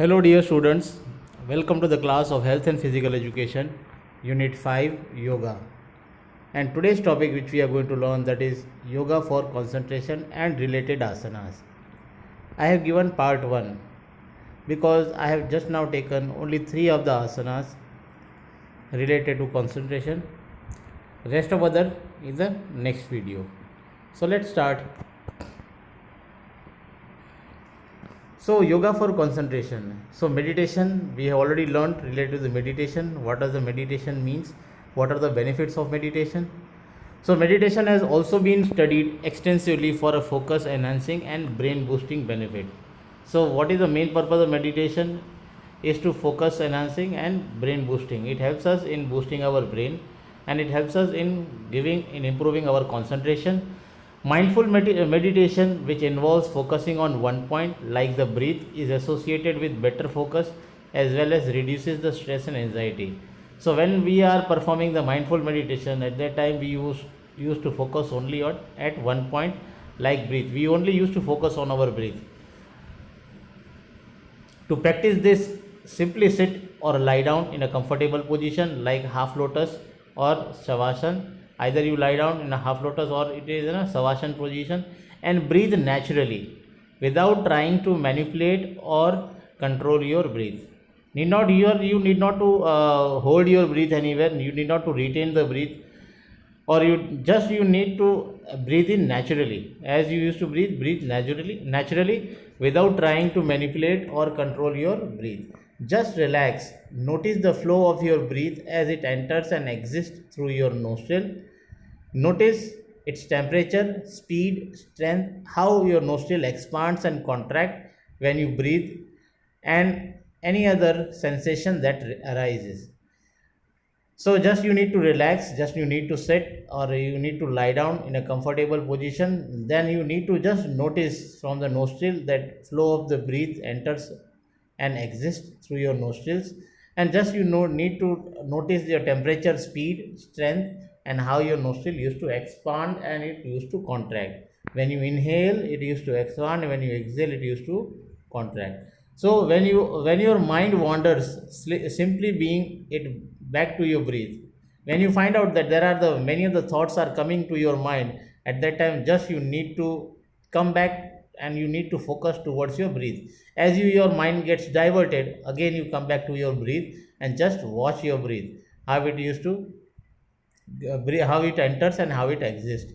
Hello dear students, welcome to the class of Health and Physical Education, Unit 5, Yoga. And today's topic which we are going to learn, that is Yoga for concentration and related asanas. I have given part 1 because I have just now taken only 3 of the asanas related to concentration. Rest of other in the next video. So let's start. So yoga for concentration. So meditation, we have already learned related to the meditation. What does the meditation means? What are the benefits of meditation? So meditation has also been studied extensively for a focus enhancing and brain boosting benefit. So what is the main purpose of meditation? Is to focus enhancing and brain boosting. It helps us in boosting our brain and it helps us in improving our concentration. Mindful meditation, which involves focusing on one point like the breath, is associated with better focus as well as reduces the stress and anxiety. So when we are performing the mindful meditation, at that time we used to focus only on at one point like breath. We only used to focus on our breath. To practice this, simply sit or lie down in a comfortable position like half lotus or shavasana. Either you lie down in a half lotus or it is in a savasana position, and breathe naturally without trying to manipulate or control your breath. You need not to hold your breath anywhere. You need not to retain the breath, or you need to breathe in naturally as you used to breathe naturally without trying to manipulate or control your breath. Just relax. Notice the flow of your breath as it enters and exits through your nostril. Notice its temperature, speed, strength, how your nostril expands and contracts when you breathe, and any other sensation that arises. So just you need to relax, just you need to sit or you need to lie down in a comfortable position. Then you need to just notice from the nostril that flow of the breath enters and exits through your nostrils, and just need to notice your temperature, speed, strength, and how your nostril used to expand and it used to contract. When you inhale, it used to expand, when you exhale, it used to contract. So when your mind wanders, simply being it back to your breath. When you find out that there are many of the thoughts are coming to your mind, at that time just you need to come back and you need to focus towards your breath. As your mind gets diverted, again you come back to your breath and just watch your breath, how it used to how it enters and how it exists.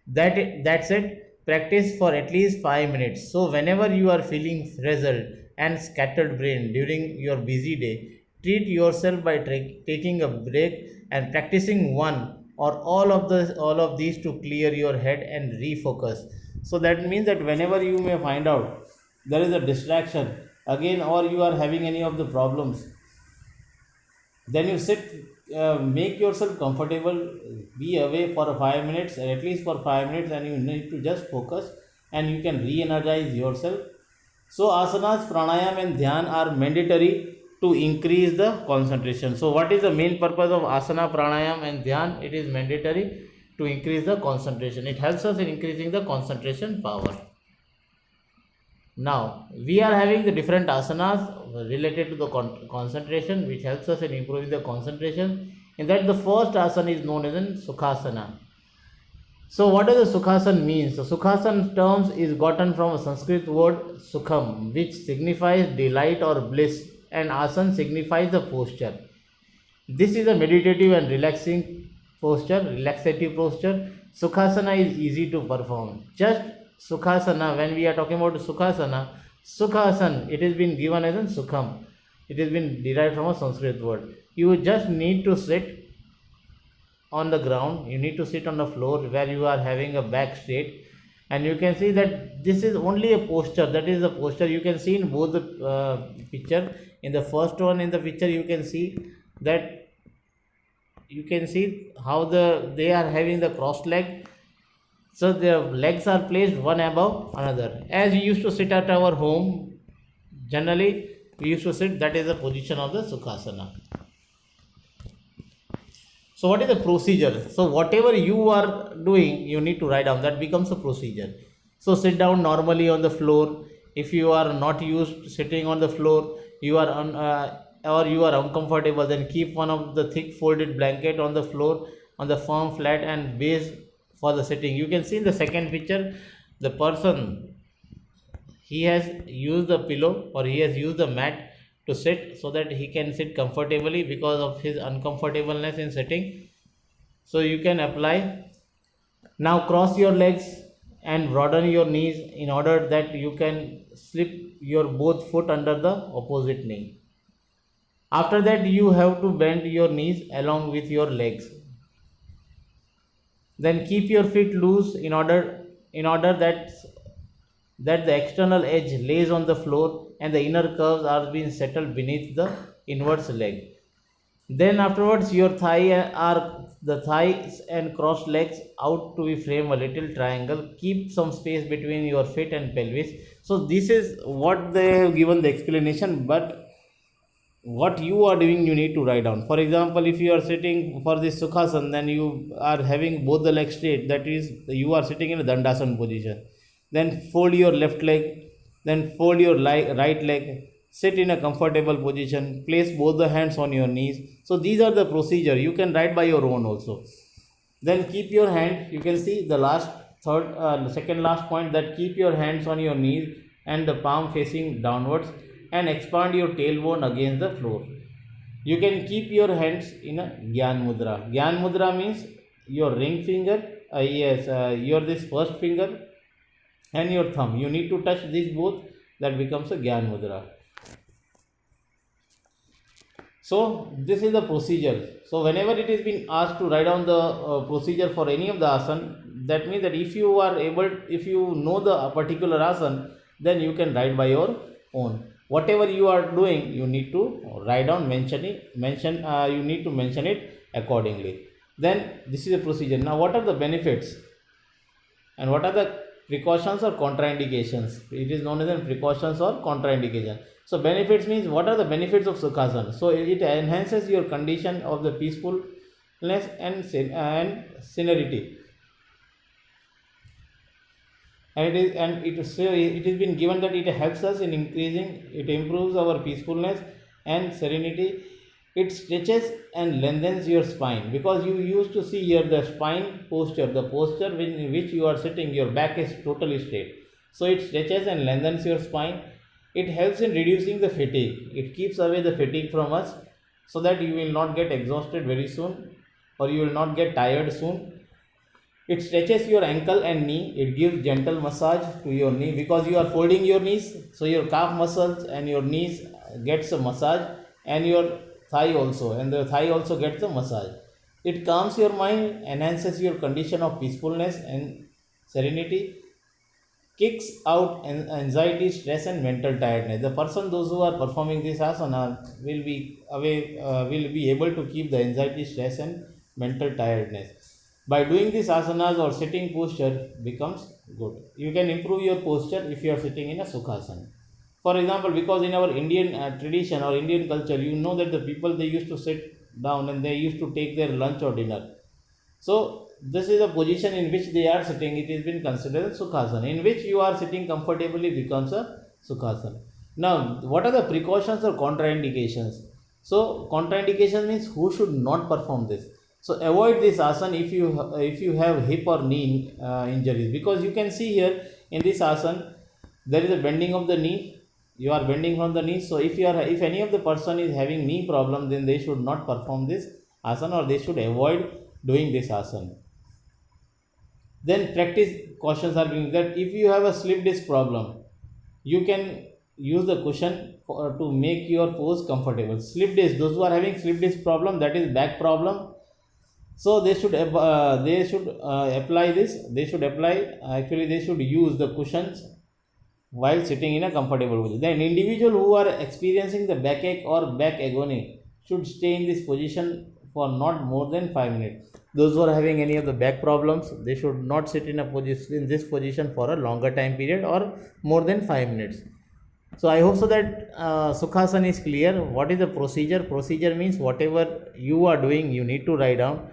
That's it. Practice for at least 5 minutes. So whenever you are feeling frazzled and scattered brain during your busy day, treat yourself by taking a break and practicing one or all of these to clear your head and refocus. So that means that whenever you may find out there is a distraction again, or you are having any of the problems, then you sit, make yourself comfortable, be away for 5 minutes, at least for 5 minutes, and you need to just focus and you can re-energize yourself. So asanas, pranayam and dhyan are mandatory to increase the concentration. So what is the main purpose of asana, pranayam and dhyan? It is mandatory to increase the concentration. It helps us in increasing the concentration power. Now we are having the different asanas related to the concentration, which helps us in improving the concentration. In that, the first asana is known as an sukhasana. So what does the sukhasana means? The sukhasana terms is gotten from a Sanskrit word sukham, which signifies delight or bliss, and asana signifies the posture. This is a meditative and relaxative posture. Sukhasana is easy to perform. Just Sukhasana, when we are talking about Sukhasana, it has been given as a Sukham. It has been derived from a Sanskrit word. You just need to sit on the ground, you need to sit on the floor where you are having a back straight, and you can see that this is only a posture. That is the posture you can see in both the picture. In the first one, in the picture, you can see that how they are having the crossed leg. So their legs are placed one above another. As we used to sit at our home, generally we used to sit, that is the position of the Sukhasana. So what is the procedure? So whatever you are doing, you need to write down. That becomes a procedure. So sit down normally on the floor. if you are not used sitting on the floor, you are or you are uncomfortable, then keep one of the thick folded blanket on the floor on the firm flat and base for the sitting. You can see in the second picture, the person, he has used the pillow or he has used the mat to sit so that he can sit comfortably because of his uncomfortableness in sitting. So you can apply. Now cross your legs and broaden your knees in order that you can slip your both foot under the opposite knee. After that, you have to bend your knees along with your legs. Then keep your feet loose in order that the external edge lays on the floor and the inner curves are being settled beneath the inwards leg. Then afterwards, your the thighs and crossed legs out to be frame a little triangle. Keep some space between your feet and pelvis. So this is what they have given the explanation, but what you are doing, you need to write down. For example, if you are sitting for this Sukhasana, then you are having both the legs straight, that is, you are sitting in a Dandasana position. Then fold your left leg, then fold your right leg, sit in a comfortable position, place both the hands on your knees. So these are the procedure. You can write by your own also. Then keep your hand, you can see the second last point, that keep your hands on your knees and the palm facing downwards and expand your tailbone against the floor. You can keep your hands in a Gyan Mudra. Gyan Mudra means your ring finger, your this first finger and your thumb. You need to touch these both, that becomes a Gyan Mudra. So this is the procedure. So whenever it is been asked to write down the procedure for any of the asana, that means that if you know the particular asana, then you can write by your own. Whatever you are doing, you need to write down, you need to mention it accordingly. Then this is a procedure. Now what are the benefits and what are the precautions or contraindications? It is known as precautions or contraindication. So benefits means, what are the benefits of Sukhasana? So it enhances your condition of the peacefulness and serenity. And it has been given that it helps us in it improves our peacefulness and serenity. It stretches and lengthens your spine, because you used to see here the spine posture, the posture in which you are sitting, your back is totally straight. So it stretches and lengthens your spine. It helps in reducing the fatigue. It keeps away the fatigue from us so that you will not get exhausted very soon or you will not get tired soon. It stretches your ankle and knee. It gives gentle massage to your knee because you are folding your knees. So your calf muscles and your knees gets a massage, and your thigh also, and the thigh also gets a massage. It calms your mind, enhances your condition of peacefulness and serenity, kicks out anxiety, stress and mental tiredness. Those who are performing this asana will be able to keep the anxiety, stress and mental tiredness. By doing this asanas, or sitting posture becomes good. You can improve your posture if you are sitting in a Sukhasana. For example, because in our Indian tradition or Indian culture, you know that the people, they used to sit down and they used to take their lunch or dinner. So this is a position in which they are sitting. It has been considered Sukhasana. In which you are sitting comfortably becomes a Sukhasana. Now, what are the precautions or contraindications? So contraindication means who should not perform this. So avoid this asana if you have hip or knee injuries, because you can see here in this asana there is a bending of the knee. You are bending from the knee. So if any of the person is having knee problem, then they should not perform this asana, or they should avoid doing this asana. Then practice cautions are being that if you have a slip disc problem, you can use the cushion to make your pose comfortable. Slip disc, those who are having slip disc problem, that is back problem. So they should apply this. They should use the cushions while sitting in a comfortable position. Then individual who are experiencing the backache or back agony should stay in this position for not more than 5 minutes. Those who are having any of the back problems, they should not sit in this position for a longer time period or more than 5 minutes. So I hope so that Sukhasana is clear. What is the procedure? Procedure means whatever you are doing, you need to write down.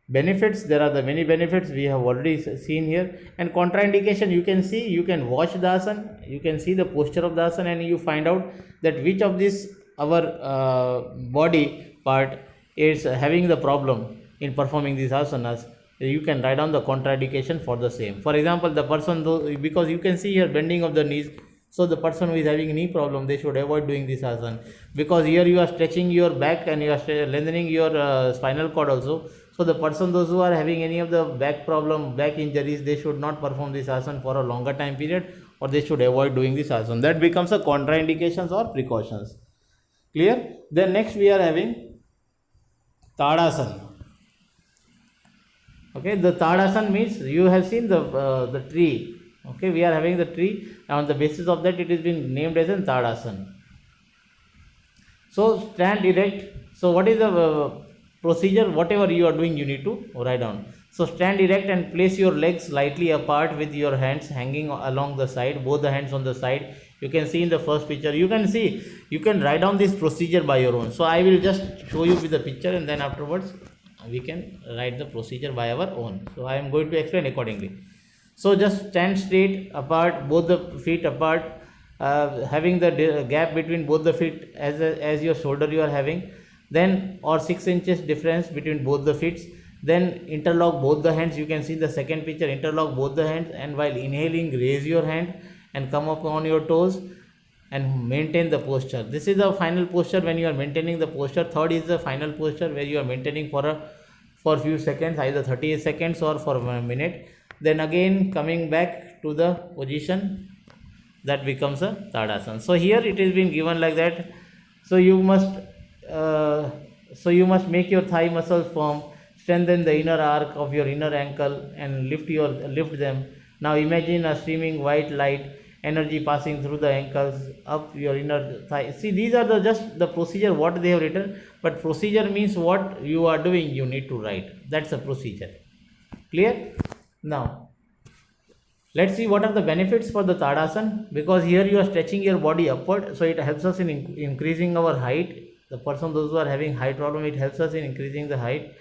Benefits, there are the many benefits we have already seen here. And contraindication, you can see, you can watch the asana, you can see the posture of the asana, and you find out that which of this our body part is having the problem in performing these asanas. You can write down the contraindication for the same. For example, the person, though, because you can see here bending of the knees, so the person who is having knee problem, they should avoid doing this asana, because here you are stretching your back and you are lengthening your spinal cord also. So the person, those who are having any of the back problem, back injuries, they should not perform this asana for a longer time period, or they should avoid doing this asana. That becomes a contraindications or precautions. Clear? Then next we are having Tadasana. Okay, the Tadasana means you have seen the tree. Okay, we are having the tree, and on the basis of that it is been named as a Tadasana. So stand erect. So what is the procedure? Whatever you are doing, you need to write down. So stand erect and place your legs slightly apart with your hands hanging along the side, both the hands on the side. You can see in the first picture, you can see, you can write down this procedure by your own. So I will just show you with the picture, and then afterwards we can write the procedure by our own. So I am going to explain accordingly. So just stand straight apart, both the feet apart, having the gap between both the feet as your shoulder you are having, then or 6 inches difference between both the feet. Then interlock both the hands. You can see the second picture, interlock both the hands, and while inhaling raise your hand and come up on your toes and maintain the posture. This is the final posture when you are maintaining the posture. Third is the final posture where you are maintaining for few seconds, either 30 seconds or for a minute. Then again coming back to the position, that becomes a Tadasana. So here it is been given like that. So you must make your thigh muscles firm, strengthen the inner arc of your inner ankle, and lift them. Now imagine a streaming white light, energy passing through the ankles up your inner thigh. See, these are just the procedure what they have written, but procedure means what you are doing, you need to write. That's a procedure. Clear? Now let's see what are the benefits for the Tadasana, because here you are stretching your body upward, so it helps us in increasing our height. The person, those who are having height problem, it helps us in increasing the height.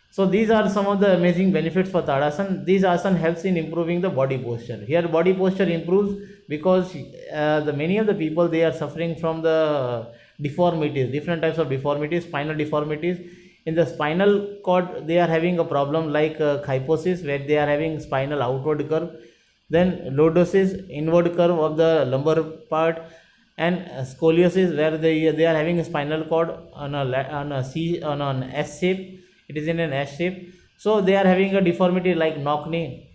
So these are some of the amazing benefits for Tadasana. This asana helps in improving the body posture. Here body posture improves because many of the people, they are suffering from the deformities, different types of deformities, spinal deformities. In the spinal cord, they are having a problem like kyphosis, where they are having spinal outward curve. Then lordosis, inward curve of the lumbar part, and scoliosis, where they are having a spinal cord on an S shape. It is in an S shape. So they are having a deformity like knock knee,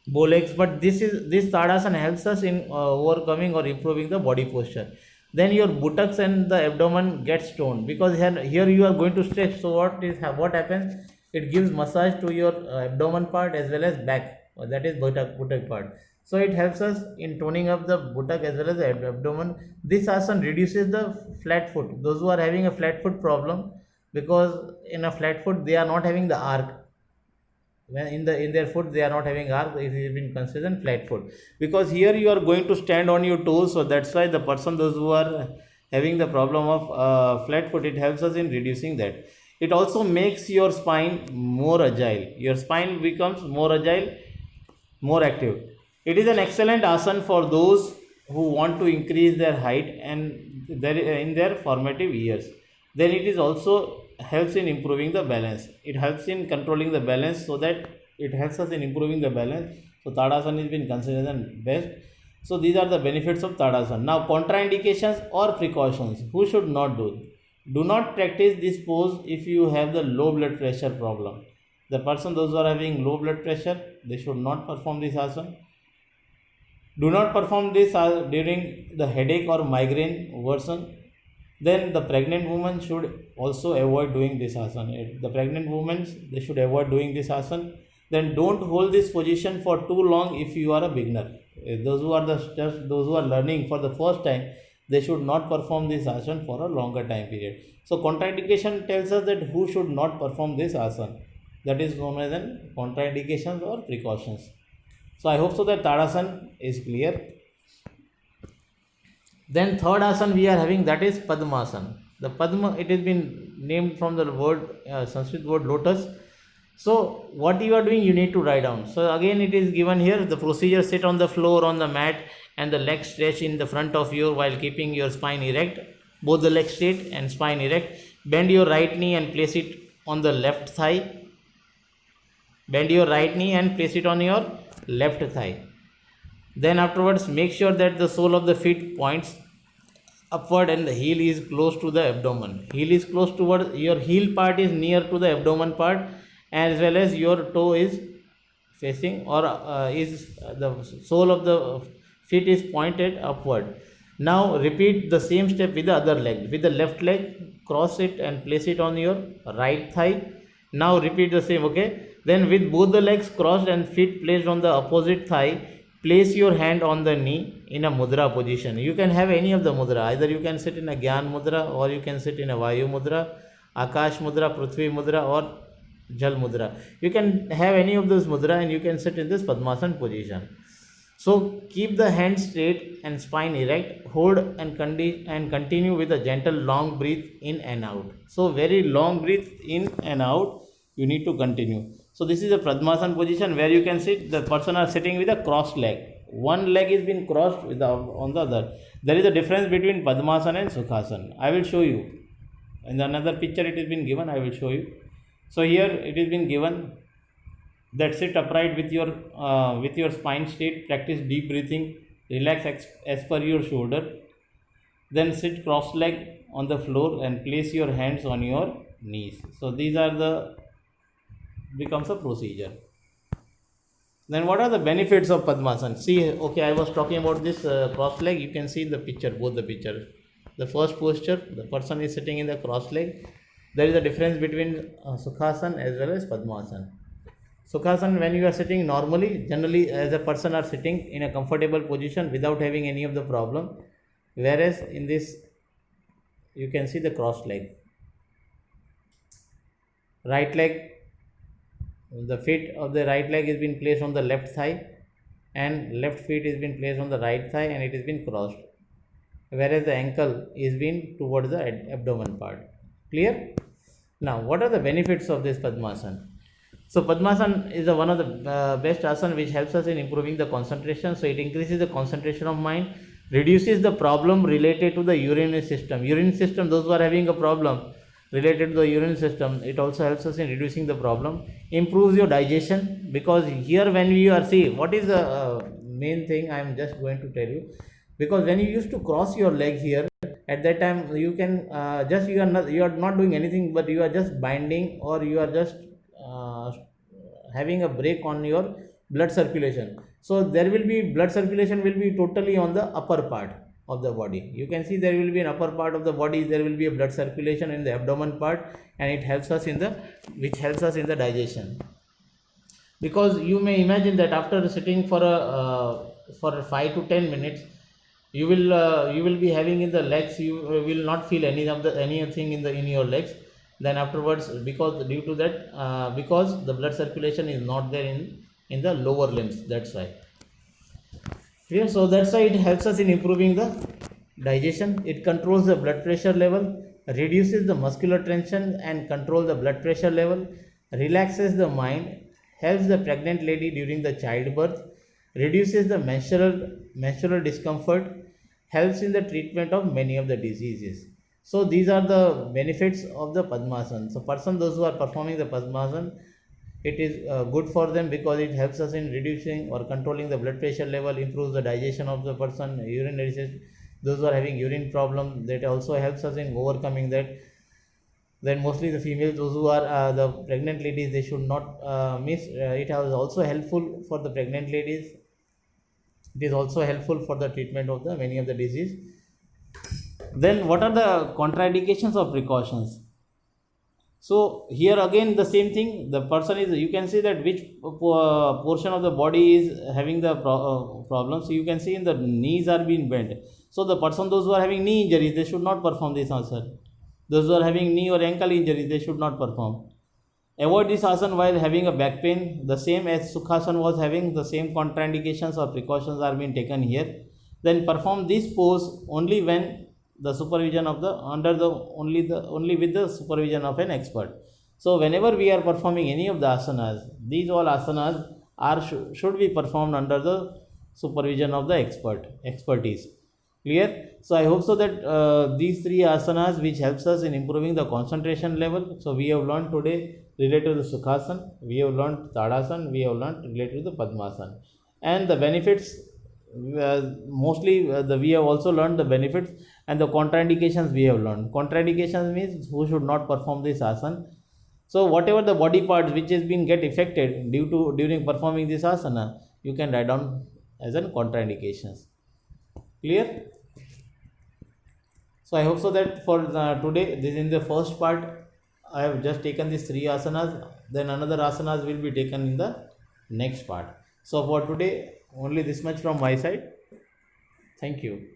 bow legs. But this Tadasana helps us in overcoming or improving the body posture. Then your buttocks and the abdomen gets toned, because here you are going to stretch. So what happens? It gives massage to your abdomen part as well as back. That is buttock part. So it helps us in toning up the buttock as well as the abdomen. This asana reduces the flat foot. Those who are having a flat foot problem, because in a flat foot they are not having the arc. When in their foot they are not having arc, it has been considered flat foot, because here you are going to stand on your toes. So that's why the person, those who are having the problem of flat foot, it helps us in reducing that. It also makes your spine more agile. Your spine becomes more agile, more active. It is an excellent asana for those who want to increase their height and in their formative years. Then it is also helps in improving the balance. It helps in controlling the balance, so that it helps us in improving the balance. So Tadasana has been considered the best. So these are the benefits of Tadasana. Now contraindications or precautions. Who should not do? Do not practice this pose if you have the low blood pressure problem. The person, those who are having low blood pressure, they should not perform this asana. Do not perform this during the headache or migraine worsen. Then the pregnant woman should also avoid doing this asana. The pregnant women, they should avoid doing this asana. Then don't hold this position for too long if you are a beginner. Those who are learning for the first time, they should not perform this asana for a longer time period. So contraindication tells us that who should not perform this asana. That is known as contraindications or precautions. So I hope so that Tadasana is clear. Then third asana we are having, that is Padmasana. The Padma, it has been named from the word Sanskrit word lotus. So what you are doing, you need to write down. So again, it is given here, the procedure: sit on the floor on the mat and the legs stretched in the front of you while keeping your spine erect, both the legs straight and spine erect. Bend your right knee and place it on the left thigh. Bend your right knee and place it on your left thigh. Then afterwards, make sure that the sole of the feet points upward and the heel is close to the abdomen. Heel is close toward your heel part is near to the abdomen part, as well as your toe is facing or is the sole of the feet is pointed upward. Now repeat the same step with the other leg. With the left leg, cross it and place it on your right thigh. Now repeat the same, okay? Then with both the legs crossed and feet placed on the opposite thigh, place your hand on the knee in a mudra position. You can have any of the mudra. Either you can sit in a Gyan mudra, or you can sit in a Vayu mudra, Akash mudra, Prithvi mudra, or Jal mudra. You can have any of those mudra and you can sit in this Padmasana position. So keep the hands straight and spine erect. Hold and continue with a gentle long breath in and out. So very long breath in and out. You need to continue. So this is a Padmasana position where you can sit. The person are sitting with a crossed leg. One leg is being crossed with on the other. There is a difference between Padmasana and Sukhasana. I will show you. In another picture it has been given. I will show you. So here it has been given that sit upright with your spine straight. Practice deep breathing. Relax as per your shoulder. Then sit cross leg on the floor and place your hands on your knees. So these are the becomes a procedure. Then what are the benefits of Padmasana? See, okay, I was talking about this cross leg. You can see the picture, both the pictures. The first posture, the person is sitting in the cross leg. There is a difference between Sukhasana as well as Padmasana. Sukhasana, when you are sitting normally, generally as a person are sitting in a comfortable position without having any of the problem. Whereas in this, you can see the cross leg. Right leg, the feet of the right leg is been placed on the left thigh and left feet is been placed on the right thigh and it is been crossed. Whereas the ankle is been towards the abdomen part. Clear? Now, what are the benefits of this Padmasana? So Padmasana is one of the best asana which helps us in improving the concentration. So it increases the concentration of mind, reduces the problem related to the urinary system. Urinary system, those who are having a problem related to the urinary system, it also helps us in reducing the problem. Improves your digestion, because here when you are, see, what is the main thing I am just going to tell you. Because when you used to cross your leg here, at that time you can you are not doing anything, but you are just binding or you are just having a break on your blood circulation. So there will be blood circulation will be totally on the upper part of the body. You can see there will be an upper part of the body, there will be a blood circulation in the abdomen part, and it helps us in the digestion. Because you may imagine that after sitting for 5 to 10 minutes, you will be having in the legs, you will not feel anything in your legs. Then afterwards, because due to that, because the blood circulation is not there in the lower limbs, that's why. Yeah, so that's why it helps us in improving the digestion. It controls the blood pressure level, reduces the muscular tension and control the blood pressure level, relaxes the mind, helps the pregnant lady during the childbirth, reduces the menstrual discomfort, helps in the treatment of many of the diseases. So these are the benefits of the Padmasana. So those who are performing the Padmasana, it is good for them because it helps us in reducing or controlling the blood pressure level, improves the digestion of the person, urinary system. Those who are having urine problem, that also helps us in overcoming that. Then mostly the females, those who are the pregnant ladies, they should not miss. It is also helpful for the pregnant ladies. It is also helpful for the treatment of the many of the disease. Then what are the contraindications of precautions? So here again the same thing, the person is, you can see that which portion of the body is having the problem. So you can see in the knees are being bent. So the person, those who are having knee injuries, they should not perform this asana. Those who are having knee or ankle injuries, they should not perform. Avoid this asana while having a back pain. The same as Sukhasana was having, the same contraindications or precautions are being taken here. Then perform this pose only when the supervision of only with the supervision of an expert. So whenever we are performing any of the asanas, these all asanas are should be performed under the supervision of the expertise. Clear? So I hope so that these three asanas which helps us in improving the concentration level. So we have learned today related to the Sukhasana, we have learned Tadasana, we have learned related to the Padmasana, and the benefits. Mostly we have also learned the benefits and the contraindications we have learned. Contraindications means who should not perform this asana. So whatever the body parts which has been get affected during performing this asana, you can write down as an contraindications. Clear? So I hope so that for today, this in the first part, I have just taken these three asanas. Then another asanas will be taken in the next part. So for today, only this much from my side. Thank you.